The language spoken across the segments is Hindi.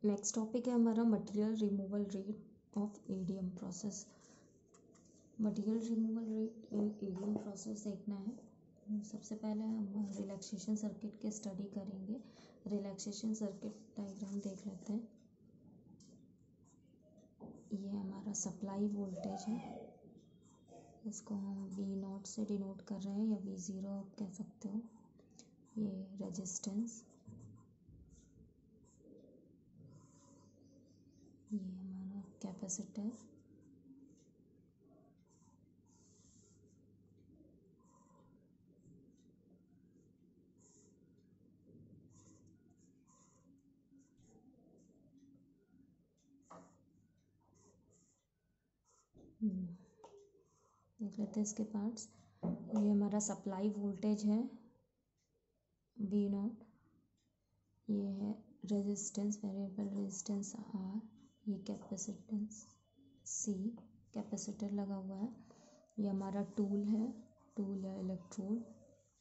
नेक्स्ट टॉपिक है हमारा material removal rate of EDM process. Material removal rate in EDM process देखना है। सबसे पहले हम रिलैक्सेशन सर्किट के स्टडी करेंगे। रिलैक्सेशन सर्किट डायग्राम देख लेते हैं। ये हमारा सप्लाई वोल्टेज है, इसको हम V0 से डिनोट कर रहे हैं या V0 आप कह सकते हो। ये रेजिस्टेंस, ये हमारा कैपेसिटर, देख लेते हैं इसके पार्ट्स। ये हमारा सप्लाई वोल्टेज है V0, ये है रेजिस्टेंस, वेरिएबल रेजिस्टेंस R, ये कैपेसिटेंस C, कैपेसिटर लगा हुआ है। ये हमारा टूल है, टूल या इलेक्ट्रोड,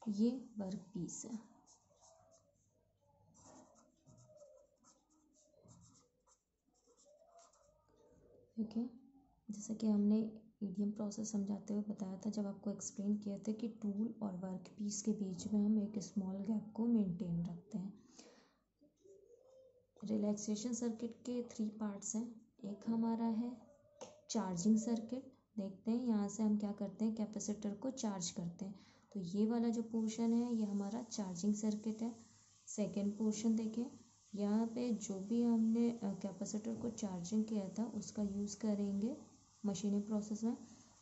ये वर्क पीस है। ठीक है, जैसे कि हमने ईडीएम प्रोसेस समझाते हुए बताया था, जब आपको एक्सप्लेन किया था कि टूल और वर्क पीस के बीच में हम एक स्मॉल गैप को मेंटेन रखते हैं। रिलैक्सेशन सर्किट के 3 पार्ट्स हैं। एक हमारा है चार्जिंग सर्किट। देखते हैं यहाँ से हम क्या करते हैं, कैपेसिटर को चार्ज करते हैं। तो ये वाला जो पोर्शन है ये हमारा चार्जिंग सर्किट है। सेकेंड पोर्शन देखें, यहाँ पे जो भी हमने कैपेसिटर को चार्जिंग किया था उसका यूज़ करेंगे मशीनिंग प्रोसेस में।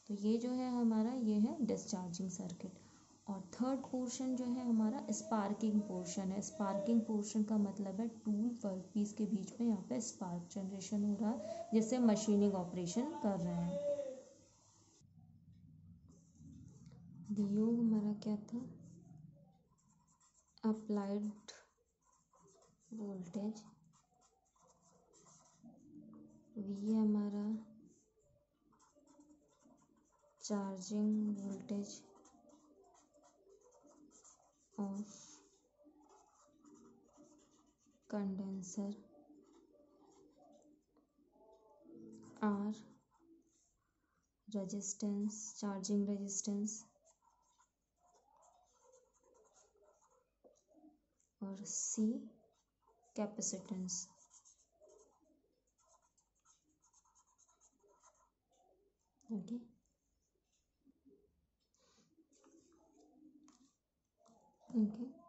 तो ये जो है हमारा, ये है डिस्चार्जिंग सर्किट। और थर्ड पोर्शन जो है हमारा स्पार्किंग पोर्शन है। स्पार्किंग पोर्शन का मतलब है टूल वर्क पीस के बीच में यहाँ पे स्पार्क जनरेशन हो रहा है, जिससे मशीनिंग ऑपरेशन कर रहे हैं। वीओ हमारा क्या था, अप्लाइड वोल्टेज। वी हमारा charging voltage of condenser. R resistance, charging resistance. और C capacitance. Okay,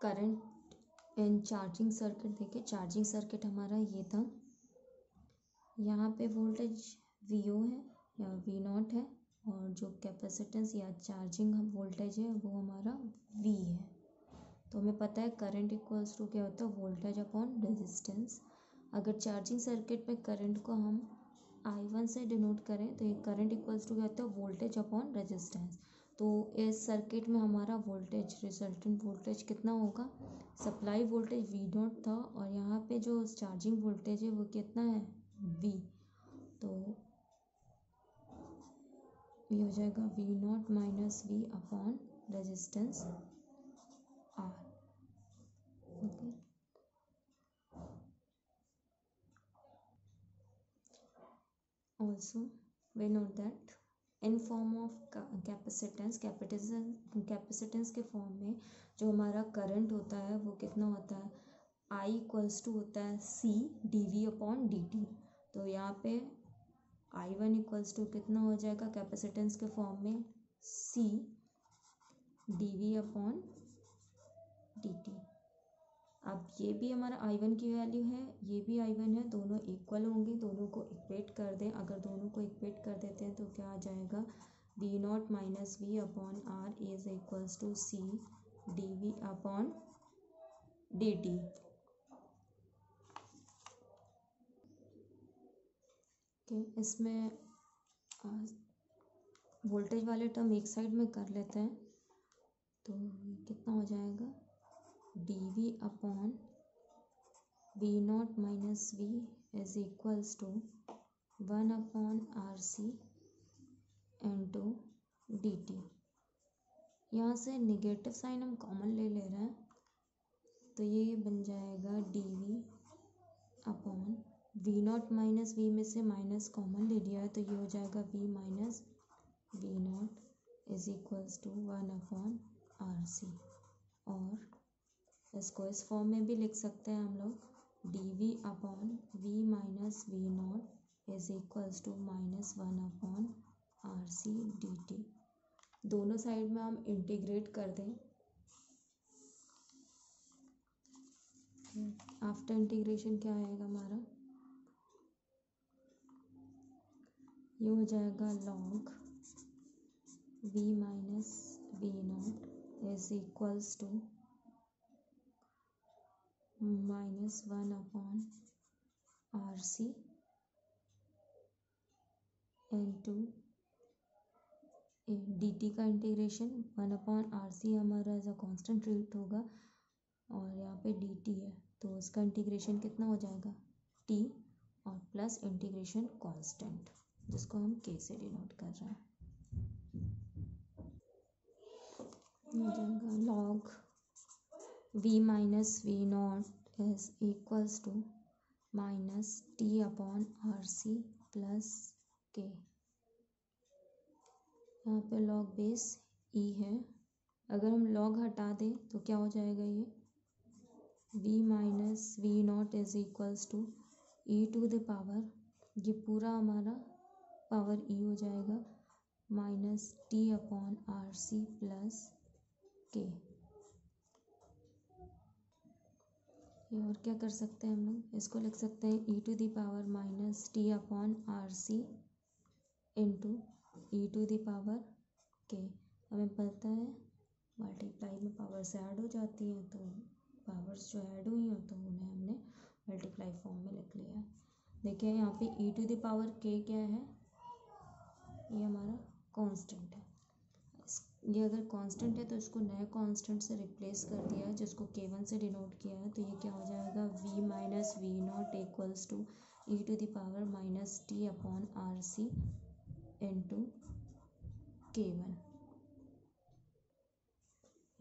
current in charging circuit. देखिए चार्जिंग सर्किट हमारा ये था, यहाँ पे वोल्टेज वीओ है या V0 है, और जो कैपेसिटेंस या चार्जिंग वोल्टेज है वो हमारा V है। तो हमें पता है करंट इक्वल्स टू क्या होता है, वोल्टेज अपॉन रेजिस्टेंस। अगर चार्जिंग सर्किट में करंट को हम I1 से डिनोट करें तो ये करंट इक्वल्स टू क्या होता है, वोल्टेज अपॉन रेजिस्टेंस। तो इस सर्किट में हमारा वोल्टेज, रिजल्टेंट वोल्टेज कितना होगा, सप्लाई वोल्टेज V0 था और यहाँ पे जो चार्जिंग वोल्टेज है वो कितना है, V। तो ये हो जाएगा V0 minus V upon resistance R। Okay, also we know that in form of capacitance, capacitance के फॉर्म में जो हमारा करंट होता है वो कितना होता है, I इक्वल्स टू होता है C dV अपॉन dt। तो यहाँ पे I1 इक्वल्स टू कितना हो जाएगा कैपेसिटेंस के फॉर्म में, C dV अपॉन dt। अब ये भी हमारा I1 की वैल्यू है, ये भी I1 है, दोनों इक्वल होंगे। दोनों को इक्वेट कर दें, अगर दोनों को इक्वेट कर देते हैं तो क्या आ जाएगा, V0 minus V upon R is equals to C dV upon dt। Okay, इसमें वोल्टेज वाले टर्म एक साइड में कर लेते हैं। तो कितना हो जाएगा, dV upon V0 minus V is equals to 1 upon RC into dt। यहाँ से निगेटिव साइन हम कॉमन ले रहे हैं, तो ये बन जाएगा dV upon V not minus V में से माइनस कॉमन ले लिया है तो ये हो जाएगा V minus V not is equals to 1/RC। और इसको इस फॉर्म में भी लिख सकते हैं हम लोग dv/v minus V not is equals to -1/RC dt। दोनों साइड में हम इंटीग्रेट कर दें। आफ्टर इंटीग्रेशन क्या आएगा हमारा, ये हो जाएगा log v minus V not is equals to -1/RC into dt का इंटीग्रेशन 1/RC हमारा एज अ कॉन्स्टेंट ट्रीट होगा और यहाँ पे dt है तो उसका इंटीग्रेशन कितना हो जाएगा t और प्लस इंटीग्रेशन कांस्टेंट जिसको हम k से डिनोट कर रहे हैं। हो जाएगा log v minus V not is equals to -t/RC plus k। यहाँ पे log बेस e है, अगर हम log हटा दें तो क्या हो जाएगा, ये v minus V not is equals to e to the power, ये पूरा हमारा पावर e हो जाएगा -t/RC प्लस k। ये और क्या कर सकते हैं हम लोग, इसको लिख सकते हैं e to the power -t/RC into e to the power k। हमें पता है मल्टीप्लाई में पावर्स ऐड हो जाती हैं तो पावर्स जो ऐड हुई हैं तो उन्हें हमने मल्टीप्लाई फॉर्म में लिख लिया है। देखिए यहाँ पे e to the power k क्या है, ये हमारा कांस्टेंट है। ये अगर कांस्टेंट है तो इसको नए कांस्टेंट से रिप्लेस कर दिया है जिसको k1 से डिनोट किया है, तो ये क्या हो जाएगा v minus V not equals to e to the power -t/RC into k1।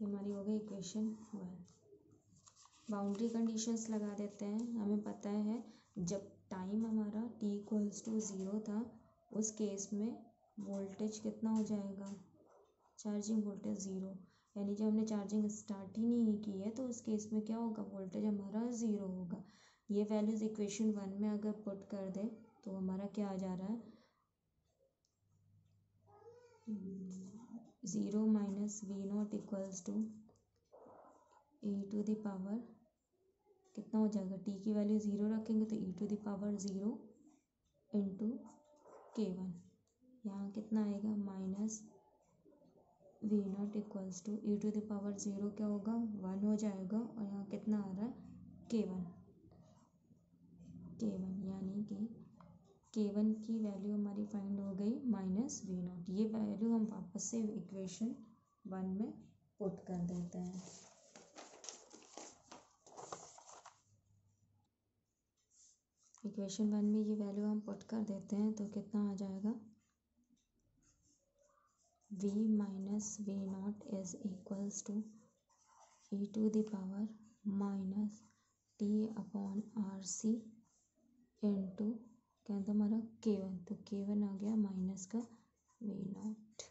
ये हमारी हो गई इक्वेशन 1। बाउंड्री कंडीशंस लगा देते हैं। हमें पता है जब टाइम हमारा t इक्वल्स टू 0 था उस केस में वोल्टेज कितना हो जाएगा, चार्जिंग वोल्टेज 0, यानी जब हमने चार्जिंग स्टार्ट ही नहीं की है तो उस केस में क्या होगा, वोल्टेज हमारा 0 होगा। ये वैल्यूज इक्वेशन 1 में अगर पुट कर दे तो हमारा क्या आ जा रहा है, 0 minus V not equals to e to the power कितना हो जाएगा, t की वैल्यू 0 रखेंगे तो e to the power 0 into k1। यहाँ कितना आएगा minus V not equals to e to the power 0 क्या होगा 1 हो जाएगा और यहाँ कितना आ रहा है k1 यानी कि k1 की वैल्यू हमारी फाइंड हो गई -v0। ये वैल्यू हम वापस से इक्वेशन 1 में पुट कर देते हैं। इक्वेशन 1 में ये वैल्यू हम पुट कर देते हैं तो कितना आ जाएगा, v minus V not is equals to e to the power -t/RC into क्या था हमारा k1, तो k1 आ गया माइनस का वी नॉट।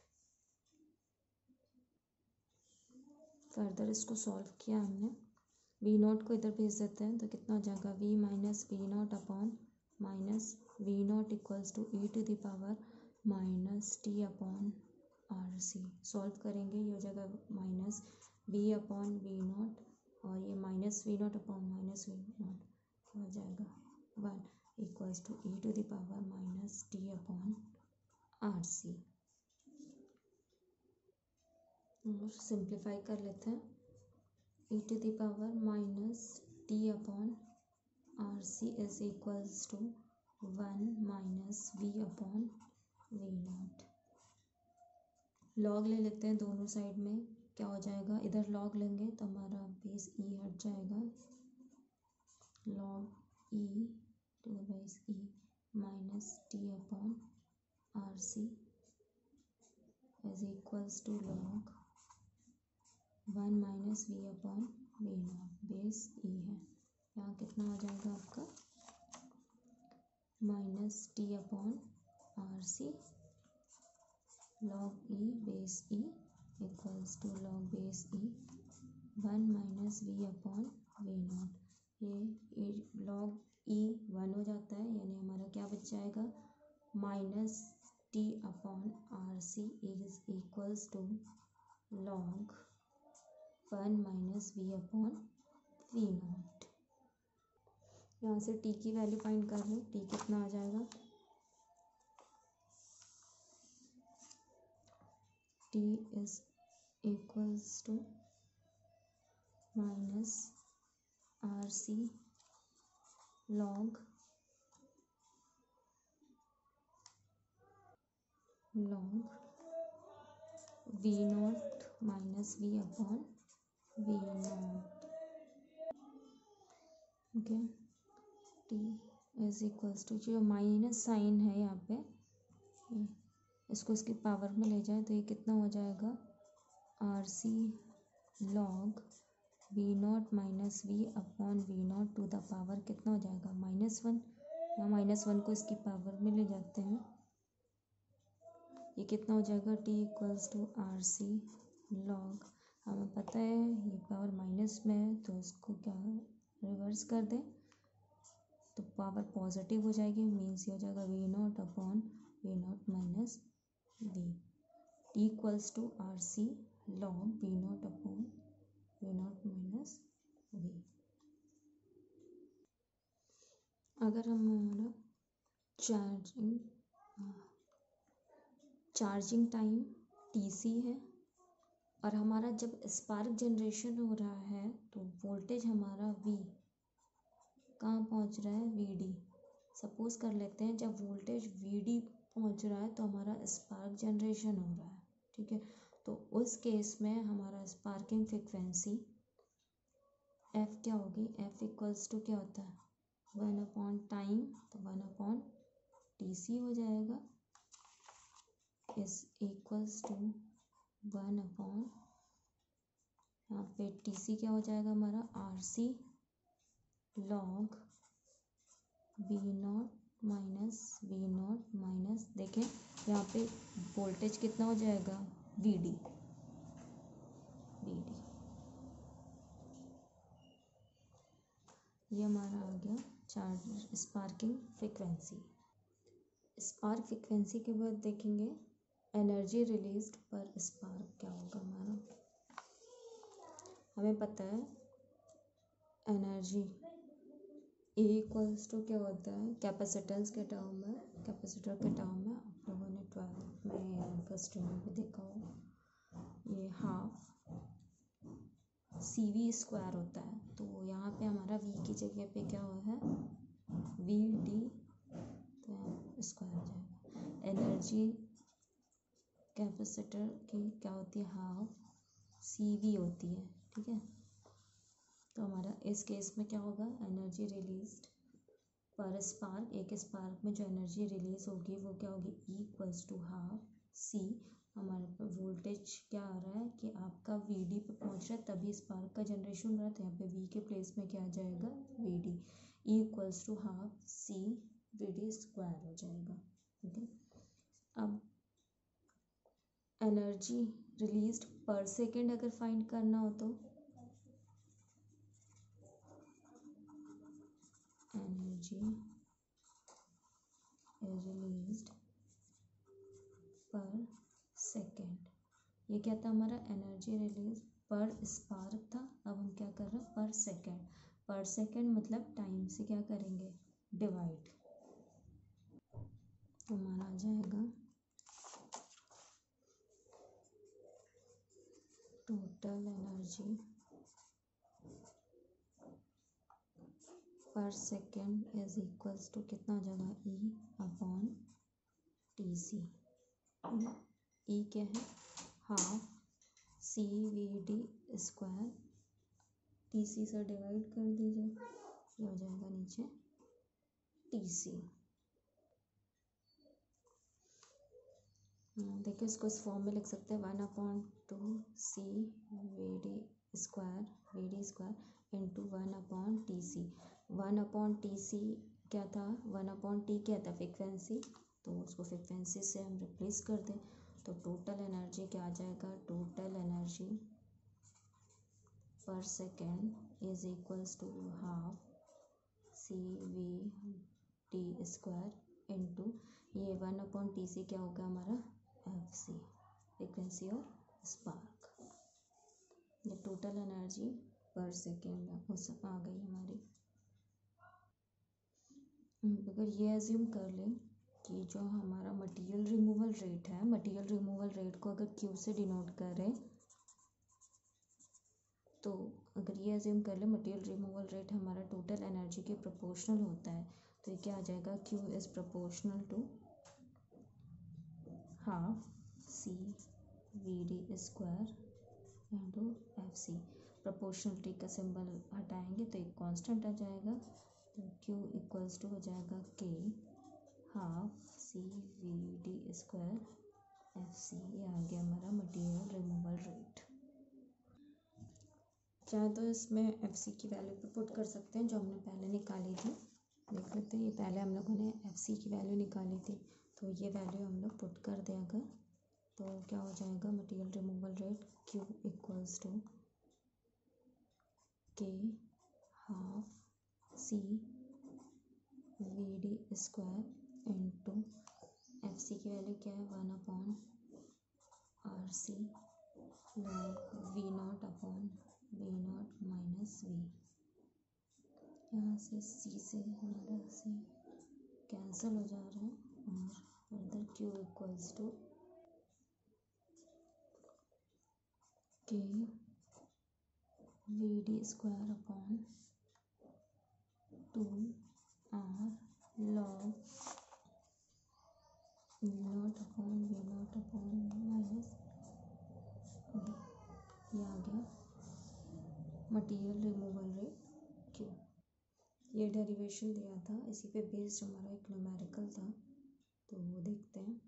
फर्दर इसको सॉल्व किया हमने, वी नॉट को इधर भेज देते हैं तो कितना हो जाएगा, v minus V not upon minus V not equals to e to the power -t/RC। Solve करेंगे ये हो जाएगा minus v upon V not और ये minus V not upon minus V not हो जाएगा 1 equals to e to the power -t/RC। Simplify कर लेते हैं, e to the power -t/RC is equals to 1 minus v upon V not. Log ले लेते हैं दोनों साइड में, क्या हो जाएगा, इधर लॉग लेंगे तो हमारा बेस e हट जाएगा, log e to the base e minus t/RC is equals to log 1 minus v upon V not, base e है। यहाँ कितना आ जाएगा आपका minus T upon R C log E base E equals to log base E 1 minus V upon V not. ये लॉग ई 1 हो जाता है, यानी हमारा क्या बच जाएगा, minus T upon R C is equals to log 1 minus V upon V not. यहाँ से टी की वैल्यू फाइंड कर लो, टी कितना आ जाएगा, T is equals to minus R C log V not minus V upon V not. Okay, T is equals to, जो माइनस साइन है यहाँ पे, इसको इसकी पावर में ले जाए तो ये कितना हो जाएगा, R C log V not minus V upon V not to the power कितना हो जाएगा, -1। यहाँ -1 को इसकी पावर में ले जाते हैं, ये कितना हो जाएगा, T equals to R C log, हमें पता है ये पावर माइनस में है तो इसको क्या रिवर्स कर दें तो पावर पॉजिटिव हो जाएगी, मीन्स ये हो जाएगा V not upon V not minus V, T equals to R C log V not upon V not minus V. अगर हम हमारा चार्जिंग टाइम TC है और हमारा जब स्पार्क जनरेशन हो रहा है तो वोल्टेज हमारा V कहाँ पहुँच रहा है, VD। सपोज कर लेते हैं जब वोल्टेज VD पहुँच रहा है तो हमारा स्पार्क जनरेशन हो रहा है, ठीक है। तो उस केस में हमारा स्पार्किंग फ्रिक्वेंसी F क्या होगी, F इक्वल्स टू क्या होता है, 1 अपॉन टाइम, तो 1 अपॉन TC हो जाएगा, इज इक्वल्स टू 1 अपॉन, यहाँ पे TC क्या हो जाएगा हमारा, RC log V not minus देखें यहाँ पे वोल्टेज कितना हो जाएगा, VD। ये हमारा आ गया charge sparking frequency. Spark frequency के बाद देखेंगे एनर्जी रिलीज्ड पर स्पार्क क्या होगा हमारा। हमें पता है एनर्जी E इक्वल्स टू क्या होता है, कैपेसिटेंस के टर्म में, कैपेसिटर के टर्म में आप लोगों ने 12th में या फर्स्ट में भी देखा होगा, ये हाफ CV स्क्वायर होता है। तो यहाँ पे हमारा V की जगह पे क्या हुआ है, VD, तो स्क्वायर हो जाएगा। एनर्जी कैपेसिटर की क्या होती है, हाफ CV होती है, ठीक है। तो हमारा इस केस में क्या होगा, एनर्जी रिलीज्ड पर स्पार्क, एक स्पार्क में जो एनर्जी रिलीज होगी वो क्या होगी, E equals to half C। हमारे पर वोल्टेज क्या आ रहा है कि आपका VD पे पहुंच रहा है तभी स्पार्क का जनरेशन हो रहा है, तो यहाँ पे V के प्लेस में क्या आ जाएगा, VD। E equals to half C VD square हो जाएगा, ठीक है। अब एनर्जी रिलीज्ड पर सेकेंड अगर फाइंड करना हो तो एनर्जी रिलीज्ड पर सेकेंड, ये क्या था हमारा, एनर्जी रिलीज पर स्पार्क था, अब हम क्या कर रहे हैं, पर सेकेंड। पर सेकेंड मतलब टाइम से क्या करेंगे, डिवाइड, हमारा आ जाएगा total energy per second is equals to कितना हो जाएगा, E अपॉन TC। E क्या है, हाफ CVD स्क्वायर, TC से डिवाइड कर दीजिए, ये हो जाएगा नीचे TC। देखिए इसको इस फॉर्म में लिख सकते हैं, 1/2 CVD square into 1/TC। 1/TC क्या था, 1/T क्या था, फ्रिक्वेंसी, तो उसको फ्रिक्वेंसी से हम रिप्लेस कर दें तो टोटल एनर्जी क्या आ जाएगा, total energy per second is equals to half CV/T square into ये 1/T से क्या होगा हमारा FC, फ्रिक्वेंसी और स्पार्क। ये टोटल एनर्जी पर सेकेंड आ गई हमारी। अगर ये एज्यूम कर लें कि जो हमारा मटेरियल रिमूवल रेट है, मटेरियल रिमूवल रेट को अगर Q से डिनोट करें, तो अगर ये एज्यूम कर ले मटेरियल रिमूवल रेट हमारा टोटल एनर्जी के प्रोपोर्शनल होता है, तो ये क्या आ जाएगा, Q is proportional to half CV/D square into FC। Proportionality का सिंबल हटाएंगे तो एक कांस्टेंट आ जाएगा, तो Q इक्वल्स टू हो जाएगा K half CV/D square FC। ये आ गया हमारा मटेरियल रिमूवल रेट। चाहे तो इसमें FC की वैल्यू पे पुट कर सकते हैं जो हमने पहले निकाली थी, देख लेते हैं। ये पहले हम लोगों ने FC की वैल्यू निकाली थी, तो ये वैल्यू हम लोग पुट कर दें अगर, तो क्या हो जाएगा, material removal rate Q equals to K half CV/D square into FC की वैल्यू क्या है, 1/RC log V0/V0 minus V। यहाँ से C से हमारा C कैंसिल हो जा रहा है और further Q equals to KVD square upon 2R log V0/V0 minus V। ये आ गया मटेरियल रिमूवल रेट Q। ये डेरिवेशन दिया था, इसी पे बेस्ड हमारा एक न्यूमेरिकल था, तो वो देखते हैं।